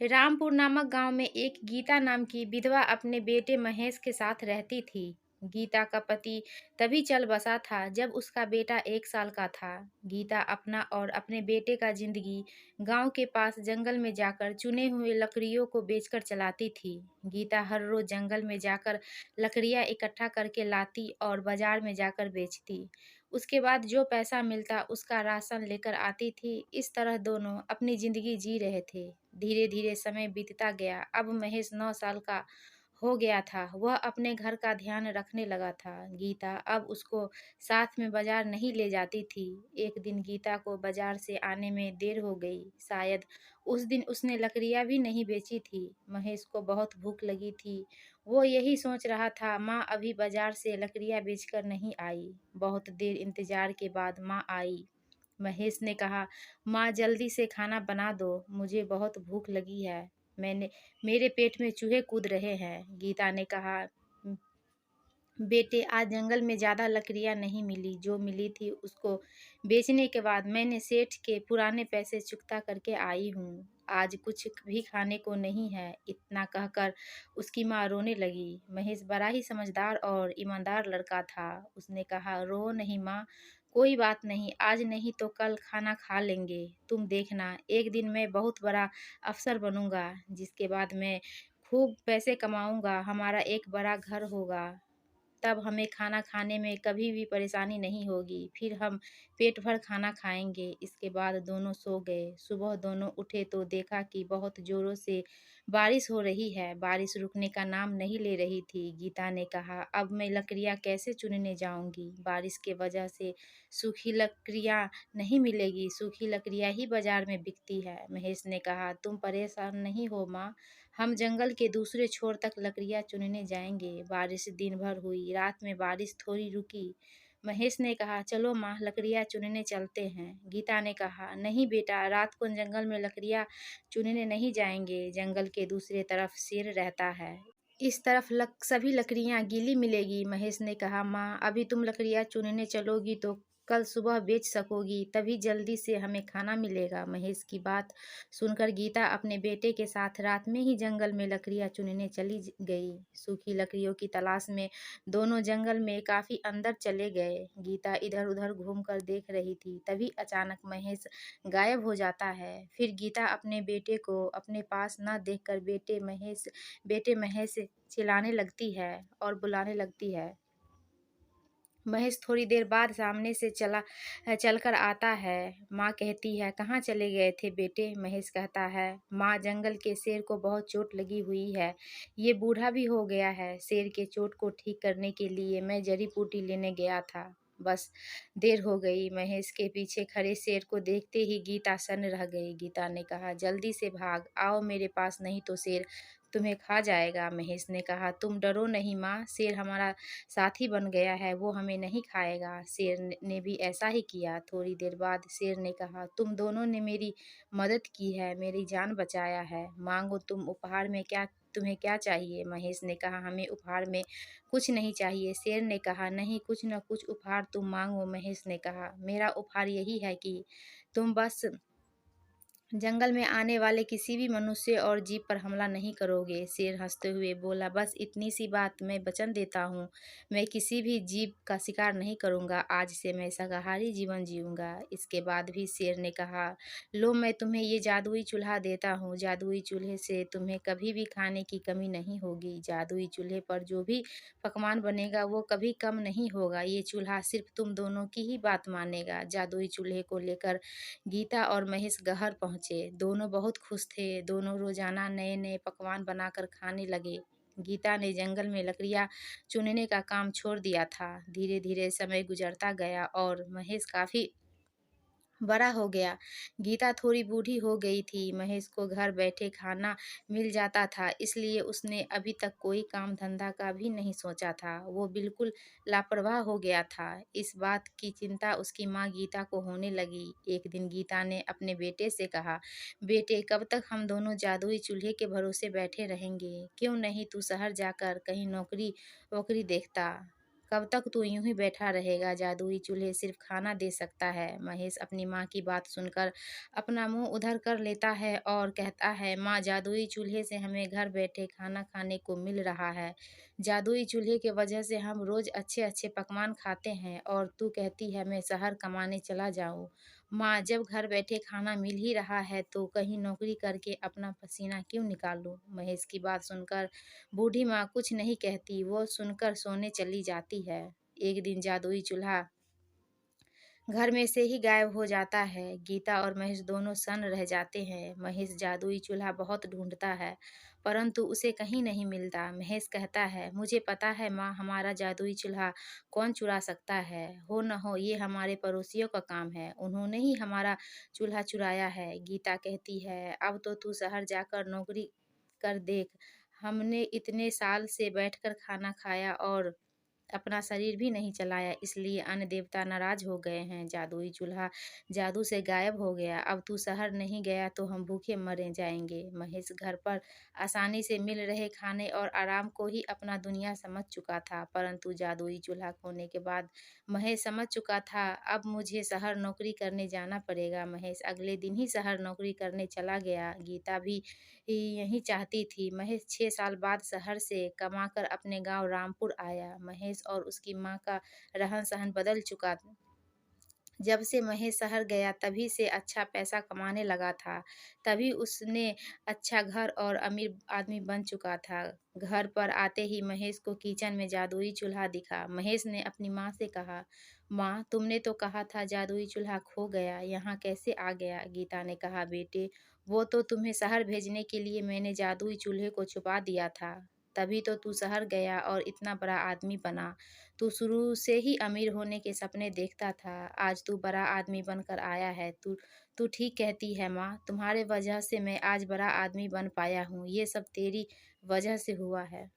रामपुर नामक गांव में एक गीता नाम की विधवा अपने बेटे महेश के साथ रहती थी। गीता का पति तभी चल बसा था जब उसका बेटा 1 साल का था। गीता अपना और अपने बेटे का जिंदगी गांव के पास जंगल में जाकर चुने हुए लकड़ियों को बेचकर चलाती थी। गीता हर रोज जंगल में जाकर लकड़ियां इकट्ठा करके लाती और बाजार में जाकर बेचती। उसके बाद जो पैसा मिलता उसका राशन लेकर आती थी। इस तरह दोनों अपनी जिंदगी जी रहे थे। धीरे धीरे समय बीतता गया। अब महेश 9 साल का हो गया था। वह अपने घर का ध्यान रखने लगा था। गीता अब उसको साथ में बाजार नहीं ले जाती थी। एक दिन गीता को बाजार से आने में देर हो गई। शायद उस दिन उसने लकड़ियाँ भी नहीं बेची थी। महेश को बहुत भूख लगी थी। वो यही सोच रहा था, माँ अभी बाजार से लकड़ियाँ बेचकर नहीं आई। बहुत देर इंतजार के बाद माँ आई। महेश ने कहा, माँ जल्दी से खाना बना दो, मुझे बहुत भूख लगी है। मैंने मेरे पेट में चूहे कूद रहे हैं। गीता ने कहा, बेटे आज जंगल में ज़्यादा लकड़ियाँ नहीं मिली। जो मिली थी उसको बेचने के बाद मैंने सेठ के पुराने पैसे चुकता करके आई हूँ। आज कुछ भी खाने को नहीं है। इतना कहकर उसकी माँ रोने लगी। महेश बड़ा ही समझदार और ईमानदार लड़का था। उसने कहा, रो नहीं माँ, कोई बात नहीं, आज नहीं तो कल खाना खा लेंगे। तुम देखना, एक दिन मैं बहुत बड़ा अफसर बनूंगा, जिसके बाद मैं खूब पैसे कमाऊंगा। हमारा एक बड़ा घर होगा। तब हमें खाना खाने में कभी भी परेशानी नहीं होगी। फिर हम पेट भर खाना खाएंगे। इसके बाद दोनों सो गए। सुबह दोनों उठे तो देखा कि बहुत जोरों से बारिश हो रही है। बारिश रुकने का नाम नहीं ले रही थी। गीता ने कहा, अब मैं लकड़ियाँ कैसे चुनने जाऊंगी? बारिश के वजह से सूखी लकड़ियाँ नहीं मिलेगी। सूखी लकड़ियाँ ही बाजार में बिकती है। महेश ने कहा, तुम परेशान नहीं हो माँ, हम जंगल के दूसरे छोर तक लकड़ियाँ चुनने जाएंगे। बारिश दिन भर हुई। रात में बारिश थोड़ी रुकी। महेश ने कहा, चलो माँ लकड़ियाँ चुनने चलते हैं। गीता ने कहा, नहीं बेटा, रात को जंगल में लकड़ियाँ चुनने नहीं जाएंगे। जंगल के दूसरे तरफ शेर रहता है। इस तरफ सभी लकड़ियाँ गीली मिलेगी। महेश ने कहा, माँ अभी तुम लकड़ियाँ चुनने चलोगी तो कल सुबह बेच सकोगी, तभी जल्दी से हमें खाना मिलेगा। महेश की बात सुनकर गीता अपने बेटे के साथ रात में ही जंगल में लकड़ियाँ चुनने चली गई। सूखी लकड़ियों की तलाश में दोनों जंगल में काफी अंदर चले गए। गीता इधर उधर घूमकर देख रही थी। तभी अचानक महेश गायब हो जाता है। फिर गीता अपने बेटे को अपने पास न देखकर बेटे महेश चिल्लाने लगती है और बुलाने लगती है। महेश थोड़ी देर बाद सामने से चलकर आता है। माँ कहती है, कहाँ चले गए थे बेटे? महेश कहता है, माँ जंगल के शेर को बहुत चोट लगी हुई है। ये बूढ़ा भी हो गया है। शेर के चोट को ठीक करने के लिए मैं जड़ी बूटी लेने गया था, बस देर हो गई। महेश के पीछे खड़े शेर को देखते ही गीता सन्न रह गई। गीता ने कहा, जल्दी से भाग आओ मेरे पास, नहीं तो शेर तुम्हें खा जाएगा। महेश ने कहा, तुम डरो नहीं माँ, शेर हमारा साथी बन गया है, वो हमें नहीं खाएगा। शेर ने भी ऐसा ही किया। थोड़ी देर बाद शेर ने कहा, तुम दोनों ने मेरी मदद की है, मेरी जान बचाया है, मांगो तुम उपहार में क्या, तुम्हें क्या चाहिए? महेश ने कहा, हमें उपहार में कुछ नहीं चाहिए। शेर ने कहा, नहीं, कुछ न कुछ उपहार तुम मांगो। महेश ने कहा, मेरा उपहार यही है कि तुम बस जंगल में आने वाले किसी भी मनुष्य और जीव पर हमला नहीं करोगे। शेर हंसते हुए बोला, बस इतनी सी बात, मैं वचन देता हूँ, मैं किसी भी जीव का शिकार नहीं करूँगा। आज से मैं शाकाहारी जीवन जीऊँगा। इसके बाद भी शेर ने कहा, लो मैं तुम्हें ये जादुई चूल्हा देता हूँ। जादुई चूल्हे से तुम्हें कभी भी खाने की कमी नहीं होगी। जादुई चूल्हे पर जो भी पकवान बनेगा वो कभी कम नहीं होगा। ये चूल्हा सिर्फ तुम दोनों की ही बात मानेगा। जादुई चूल्हे को लेकर गीता और महेश घर पहुंचे। दोनों बहुत खुश थे। दोनों रोजाना नए नए पकवान बनाकर खाने लगे। गीता ने जंगल में लकड़ियाँ चुनने का काम छोड़ दिया था। धीरे धीरे समय गुजरता गया और महेश काफी बड़ा हो गया। गीता थोड़ी बूढ़ी हो गई थी। महेश को घर बैठे खाना मिल जाता था, इसलिए उसने अभी तक कोई काम धंधा का भी नहीं सोचा था। वो बिल्कुल लापरवाह हो गया था। इस बात की चिंता उसकी माँ गीता को होने लगी। एक दिन गीता ने अपने बेटे से कहा, बेटे कब तक हम दोनों जादुई चूल्हे के भरोसे बैठे रहेंगे? क्यों नहीं तू शहर जाकर कहीं नौकरी वोकरी देखता? कब तक तू यूं ही बैठा रहेगा? जादुई चूल्हे सिर्फ खाना दे सकता है। महेश अपनी माँ की बात सुनकर अपना मुंह उधर कर लेता है और कहता है, माँ, जादुई चूल्हे से हमें घर बैठे खाना खाने को मिल रहा है। जादुई चूल्हे की वजह से हम रोज अच्छे अच्छे पकवान खाते हैं और तू कहती है मैं शहर कमाने चला जाऊं। माँ, जब घर बैठे खाना मिल ही रहा है तो कहीं नौकरी करके अपना पसीना क्यों निकालूं? महेश की बात सुनकर बूढ़ी माँ कुछ नहीं कहती, वो सुनकर सोने चली जाती है। एक दिन जादुई चूल्हा घर में से ही गायब हो जाता है। गीता और महेश दोनों सन्न रह जाते हैं। महेश जादुई चूल्हा बहुत ढूंढता है, परंतु उसे कहीं नहीं मिलता। महेश कहता है, मुझे पता है माँ, हमारा जादुई चूल्हा कौन चुरा सकता है। हो न हो ये हमारे पड़ोसियों का काम है, उन्होंने ही हमारा चूल्हा चुराया है। गीता कहती है, अब तो तू शहर जाकर नौकरी कर देख। हमने इतने साल से बैठकर खाना खाया और अपना शरीर भी नहीं चलाया, इसलिए अन्न देवता नाराज हो गए हैं। जादुई चूल्हा जादू से गायब हो गया। अब तू शहर नहीं गया तो हम भूखे मरे जाएंगे। महेश घर पर आसानी से मिल रहे खाने और आराम को ही अपना दुनिया समझ चुका था, परंतु जादुई चूल्हा खोने के बाद महेश समझ चुका था, अब मुझे शहर नौकरी करने जाना पड़ेगा। महेश अगले दिन ही शहर नौकरी करने चला गया। गीता भी यही चाहती थी। महेश 6 साल बाद शहर से कमाकर अपने गांव रामपुर आया। महेश और उसकी माँ का रहन सहन बदल चुका। जब से महेश शहर गया तभी से अच्छा पैसा कमाने लगा था। तभी उसने अच्छा घर और अमीर आदमी बन चुका था। घर पर आते ही महेश को किचन में जादुई चूल्हा दिखा। महेश ने अपनी माँ से कहा, माँ, तुमने तो कहा था जादुई चूल्हा खो गया, यहाँ कैसे आ गया? गीता ने कहा, बेटे, वो तो तुम्हें शहर भेजने के लिए मैंने जादुई चूल्हे को छुपा दिया था। तभी तो तू शहर गया और इतना बड़ा आदमी बना। तू शुरू से ही अमीर होने के सपने देखता था, आज तू बड़ा आदमी बनकर आया है। तू तू ठीक कहती है माँ, तुम्हारे वजह से मैं आज बड़ा आदमी बन पाया हूँ। ये सब तेरी वजह से हुआ है।